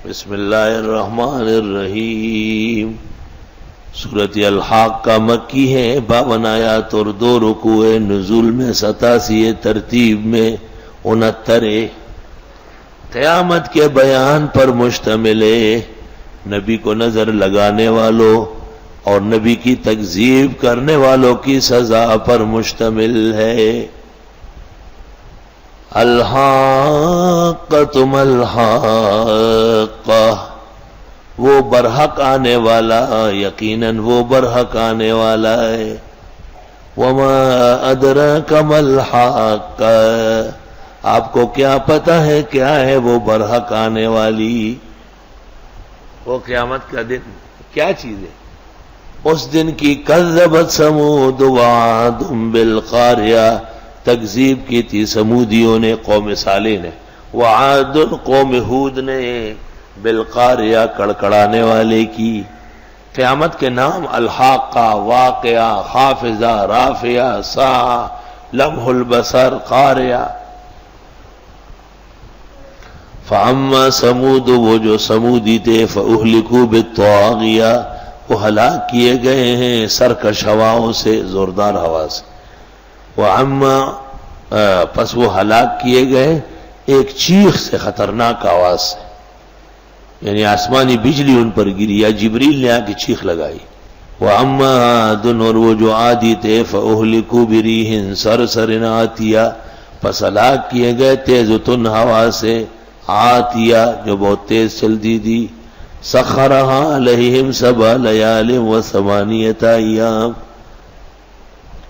بسم اللہ الرحمن الرحیم۔ سورۃ الحاقہ مکی ہے، 52 آیات اور 2 رکوع، نزول میں 87، ترتیب میں 69۔ قیامت کے بیان پر مشتمل ہے، نبی کو نظر لگانے والوں اور نبی کی تکذیب کرنے والوں کی سزا پر مشتمل ہے۔ الحاقۃ ما الحاقہ، وہ برحق آنے والا، یقیناً وہ برحق آنے والا ہے۔ وما ادراک ما الحاقہ، آپ کو کیا پتہ ہے کیا ہے وہ برحق آنے والی؟ وہ قیامت کا دن کیا چیز ہے؟ اس دن کی کذبت ثمود وعاد بالقاریہ، تکذیب کی تھی سمودیوں نے قوم صالح نے، وعاد قوم ہود نے بالقاریہ کڑکڑانے والے کی۔ قیامت کے نام الحاقہ، واقعہ، خافضہ، رافعہ، ساعہ، لمح البصر، قاریہ۔ فاما سمود، وہ جو سمودی تھے، فاہلکوا بالطاغیہ، وہ ہلاک کیے گئے ہیں سرکش ہواؤں سے، زوردار ہوا سے۔ وَعَمَّا، پس وہ ہلاک کیے گئے ایک چیخ سے، خطرناک آواز سے، یعنی آسمانی بجلی ان پر گری یا جبریل نے آ کے چیخ لگائی۔ وَعَمَّا عَادٌ، اور وہ جو عادی تھے، فَأُهْلِكُوا بِرِيحٍ صَرْصَرٍ عَاتِيَةٍ، پس ہلاک کیے گئے تیز و تند ہوا سے، عاتیہ جو بہت تیز چلتی تھی۔ سَخَّرَهَا عَلَيْهِمْ 7 لَيَالٍ و8 أَيَّامٍ،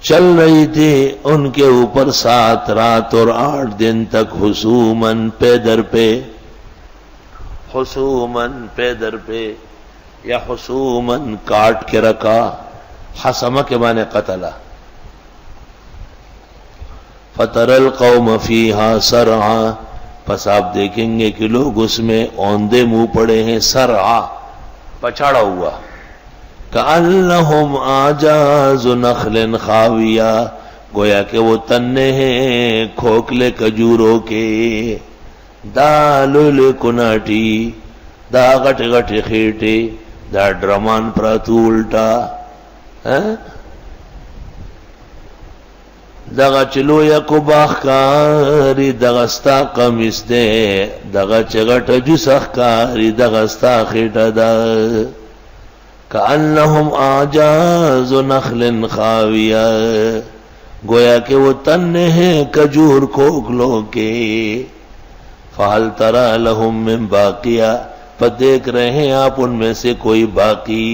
چل رہی تھی ان کے اوپر 7 رات اور 8 دن تک، حسوماً پے در پہ، حسوماً پے در پہ، یا حسوماً کاٹ کے رکھا، حسمہ کے معنی قتلہ۔ فَتَرَى الْقَوْمَ فِيهَا سَرْعًا، پس آپ دیکھیں گے کہ لوگ اس میں اوندے منہ پڑے ہیں، سرعا پچھاڑا ہوا، کأنہم اعجاز نخل خاویہ، گویا کہ وہ تنے ہیں کھوکھلے کھجوروں کے، دالل کناٹی، دا غٹ غٹ خیٹے، دا ڈرمان پراتو الٹا، دغا چلو یا کباخ کاری دغستا قمیص دے، دغا چگٹ جسخ کاری دغستا خیٹا دا، کأنہم اعجاز نخل خاویہ، گویا کہ وہ تنے ہیں کھجور کھوکھلوں کے۔ فہل تری لہم من باقیہ، پر دیکھ رہے ہیں آپ ان میں سے کوئی باقی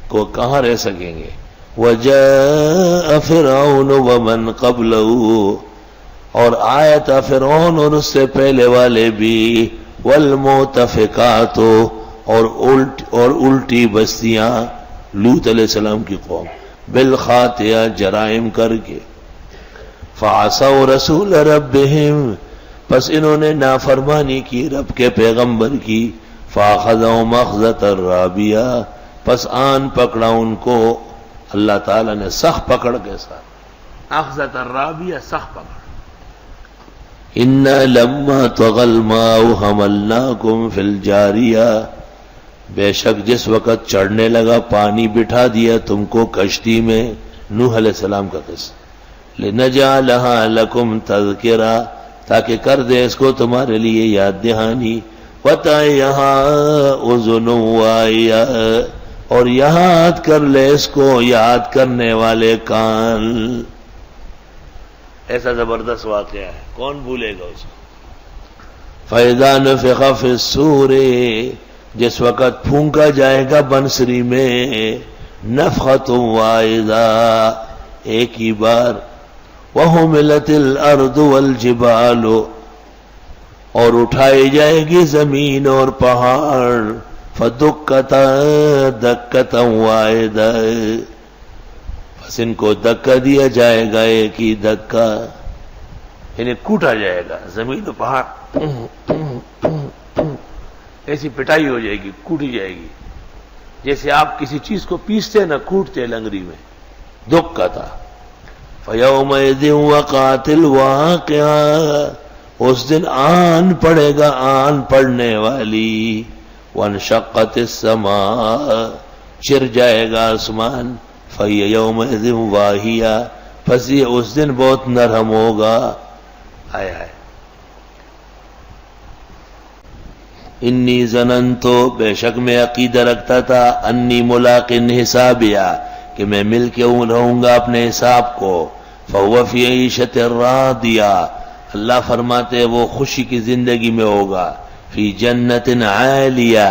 کو، کہاں رہ سکیں گے؟ وَجَاءَ فِرْعَوْنُ وَمَنْ قَبْلَهُ، اور آیا تھا فرعون اور اس سے پہلے والے بھی، وَالْمُؤْتَفِكَاتُ، اور الٹی بستیاں، لوط علیہ السلام کی قوم، بالخاطئہ، جرائم کر کے۔ فَعَصَوْا رَسُولَ رَبِّهِمْ، پس انہوں نے نافرمانی کی رب کے پیغمبر کی، فَأَخَذَهُمْ أَخْذَةً رَابِيَةً، پس آن پکڑا ان کو اللہ تعالیٰ نے سخت پکڑ کے ساتھ، اخذۃ الرابیہ، سخت پکڑ۔ اِنَّا لَمَّا طَغَى الْمَاءُ حَمَلْنَاكُمْ فِي الْجَارِيَةِ، بے شک جس وقت چڑھنے لگا پانی بٹھا دیا تم کو کشتی میں، نوح علیہ السلام کا قصہ، لِنَجْعَلَهَا لَكُمْ تَذْكِرَةً، تاکہ کر دے اس کو تمہارے لیے یاد دہانی، وَتَعِيَهَا أُذُنٌ وَاعِيَةٌ، اور یاد کر لے اس کو یاد کرنے والے کان۔ ایسا زبردست واقعہ ہے، کون بھولے گا اس کو؟ فَإِذَا نُفِخَ فِي الصُّورِ، جس وقت پھونکا جائے گا بنسری میں، نفخۃ واحدہ، ایک ہی بار، وَحُمِلَتِ الْأَرْضُ وَالْجِبَالُ، اور اٹھائی جائے گی زمین اور پہاڑ، فَدُكَّتَا دَكَّةً وَاحِدَةً، بس ان کو دھکا دیا جائے گا، ایک ہی دھکا، یعنی کوٹا جائے گا، زمین و پہاڑ ایسی پٹائی ہو جائے گی، کوٹی جائے گی، جیسے آپ کسی چیز کو پیستے نہ کوٹتے لنگری میں، دھکا تھا۔ فَيَوْمَئِذٍ وَقَعَتِ الْوَاقِعَةُ، اس دن آن پڑے گا آن پڑنے والی. وانشقت السماء چر جائے گا آسمان. فہی یومئذ واہیہ پس یہ اس دن بہت نرم ہوگا. ہائے ہائے. انی ظننتو بے شک میں عقیدہ رکھتا تھا انی ملاق حسابیہ کہ میں مل کے رہوں گا اپنے حساب کو. فہو فی عیشۃ راضیہ اللہ فرماتے وہ خوشی کی زندگی میں ہوگا. فی جنت عالیہ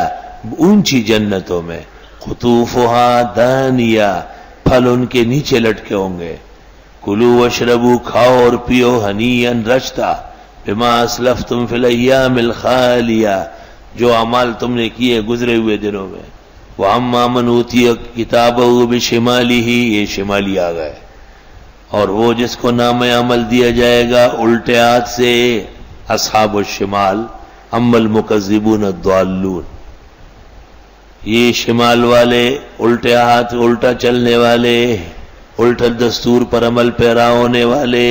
اونچی جنتوں میں. قطوفہا دانیہ پھل ان کے نیچے لٹکے ہوں گے. کلوا واشربوا کھاؤ اور پیو ہنیئا رچتا. بما اسلفتم فی الایام الخالیہ جو اعمال تم نے کیے گزرے ہوئے دنوں میں. وَأَمَّا مَنْ أُوتِيَ كِتَابَهُ بِشِمَالِهِ یہ شمالی آ گئے. اور وہ جس کو نام عمل دیا جائے گا الٹے ہاتھ سے اصحاب الشمال. اما المکذبون الضالون یہ شمال والے الٹے ہاتھ الٹا چلنے والے الٹا دستور پر عمل پیرا ہونے والے.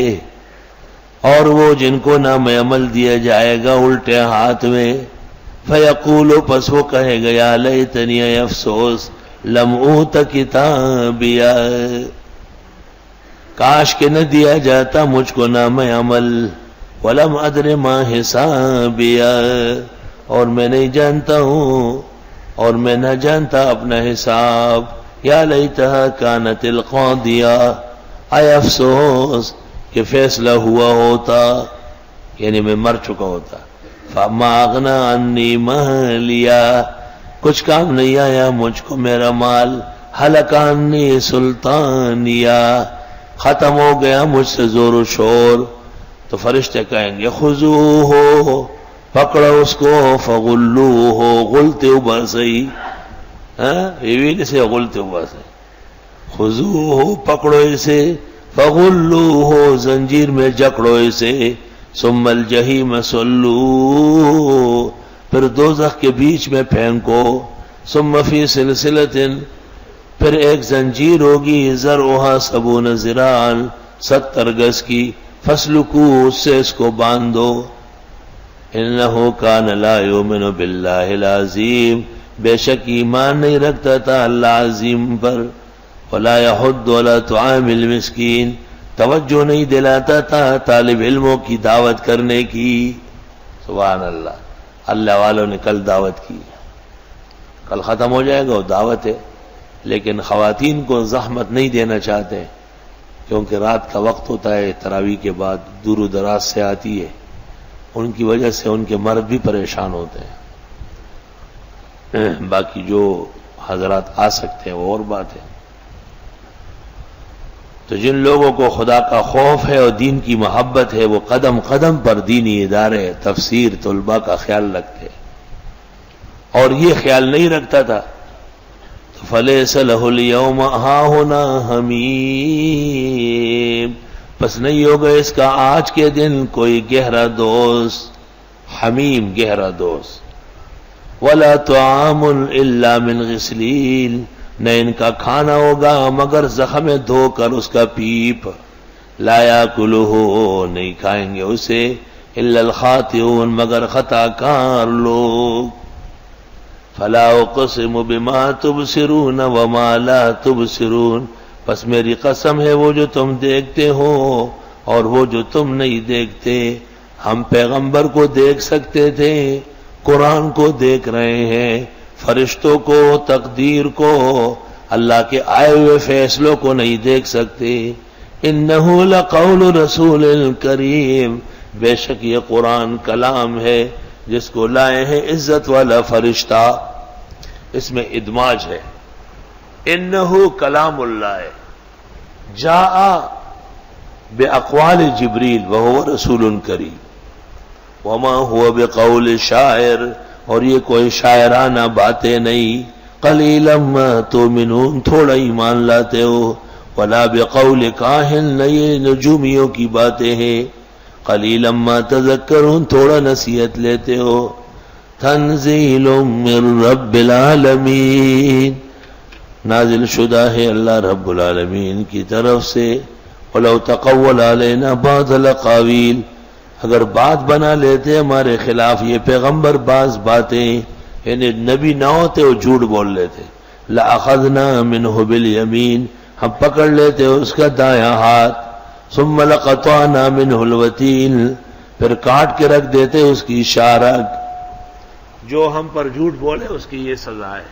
اور وہ جن کو نام عمل دیا جائے گا الٹے ہاتھ میں. فیقول پس وہ کہے گا یا لیتنی افسوس لم اوت کتابیا کاش کہ نہ دیا جاتا مجھ کو نام عمل. ولم ادر ما حسابیا اور میں نہیں جانتا ہوں اور میں نہ جانتا اپنا حساب. یا لیتہا کانت القاضیہ اے افسوس کہ فیصلہ ہوا ہوتا یعنی میں مر چکا ہوتا. فما اغنی عنی مالیہ کچھ کام نہیں آیا مجھ کو میرا مال. ہلک عنی سلطانیہ ختم ہو گیا مجھ سے زور و شور. تو فرشتے کہیں گے خذوہ پکڑو اس کو فغلوہ غلتے اوبر سہی یہ سے غلتے اوبر سے. خذوہ پکڑو اسے فغلوہ زنجیر میں جکڑو اسے. ثم الجحیم صلوہ پھر دوزخ کے بیچ میں پھینکو. ثم فی سلسلۃ پھر ایک زنجیر ہوگی ذرعہا 70 ذراعا 70 گز کی. فاسلکو اس سے اس کو باندھو. انہ کان لا یؤمن باللہ العظیم بے شک ایمان نہیں رکھتا تھا اللہ عظیم پر. ولا یحض علی طعام المسکین توجہ نہیں دلاتا تھا طالب علموں کی دعوت کرنے کی. سبحان اللہ. اللہ والوں نے کل دعوت کی کل ختم ہو جائے گا وہ دعوت ہے لیکن خواتین کو زحمت نہیں دینا چاہتے کیونکہ رات کا وقت ہوتا ہے تراویح کے بعد دور و دراز سے آتی ہے. ان کی وجہ سے ان کے مرد بھی پریشان ہوتے ہیں. باقی جو حضرات آ سکتے ہیں وہ اور بات ہے. تو جن لوگوں کو خدا کا خوف ہے اور دین کی محبت ہے وہ قدم قدم پر دینی ادارے تفسیر طلباء کا خیال رکھتے اور یہ خیال نہیں رکھتا تھا تو فلیس لہ اليوم ہاہنا حمیم پس نہیں ہوگا اس کا آج کے دن کوئی گہرا دوست. حمیم گہرا دوست. ولا طعام الا من غسلیل نہ ان کا کھانا ہوگا مگر زخم دھو کر اس کا پیپ. لا یاکلہ نہیں کھائیں گے اسے الا الخاطئون مگر خطا کار لوگ. فلا اقسم بما تبصرون وما لا تبصرون پس میری قسم ہے وہ جو تم دیکھتے ہو اور وہ جو تم نہیں دیکھتے. ہم پیغمبر کو دیکھ سکتے تھے قرآن کو دیکھ رہے ہیں فرشتوں کو تقدیر کو اللہ کے آئے ہوئے فیصلوں کو نہیں دیکھ سکتے. انہ لقول رسول کریم بے شک یہ قرآن کلام ہے جس کو لائے ہیں عزت والا فرشتہ. اس میں ادماج ہے. انہ کلام اللہ ہے جاء باقوال جبریل وہو رسول کریم وما هو بقول شاعر اور یہ کوئی شاعرانہ باتیں نہیں. قلیلا ما تؤمنون تھوڑا ایمان لاتے ہو. ولا بقول کاہن نئے نجومیوں کی باتیں ہیں. قلیلا ما تذکرون تھوڑا نصیحت لیتے ہو. تنزیل من رب العالمین نازل شدہ ہے اللہ رب العالمین کی طرف سے. ولو تقول علینا بعض الاقاویل اگر بات بنا لیتے ہمارے خلاف یہ پیغمبر بعض باتیں، یعنی نبی نہ ہوتے وہ جھوٹ بول لیتے، لَأَخَذْنَا مِنْهُ بِالْيَمِينِ، ہم پکڑ لیتے اس کا دایاں ہاتھ، ثُمَّ لَقَطَعْنَا مِنْهُ الْوَتِينَ، پھر کاٹ کے رکھ دیتے اس کی شارک، جو ہم پر جھوٹ بولے اس کی یہ سزا ہے۔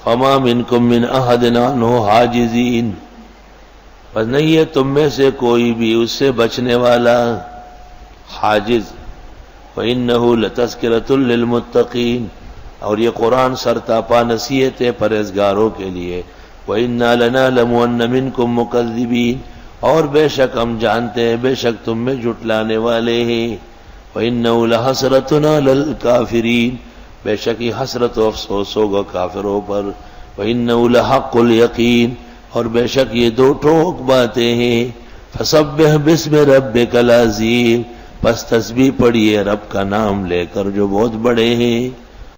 فَمَا مِنْكُمْ مِنْ أَحَدٍ عَنْهُ حَاجِزِينَ، بس نہیں ہے تم میں سے کوئی بھی اس سے بچنے والا حاجز۔ وَإِنَّهُ لَتَذْكِرَةٌ لِّلْمُتَّقِينَ، اور یہ قرآن سرتاپا نصیحت ہے پرہیزگاروں کے لیے۔ وَإِنَّا لَنَعْلَمُ أَنَّ مِنْكُمْ مُكَذِّبِينَ، اور بے شک ہم جانتے ہیں بے شک تم میں جھٹلانے والے ہیں۔ وَإِنَّهُ لَحَسْرَةٌ عَلَى الْكَافِرِينَ، بے شک یہ حسرت و افسوس ہوگا کافروں پر۔ وَإِنَّهُ لَحَقُّ الْيَقِينِ، اور بے شک یہ دو ٹوک باتیں ہیں۔ فَسَبِّحْ بِاسْمِ رَبِّكَ الْعَظِيمِ، پس تسبیح پڑھیے رب کا نام لے کر جو بہت بڑے ہیں۔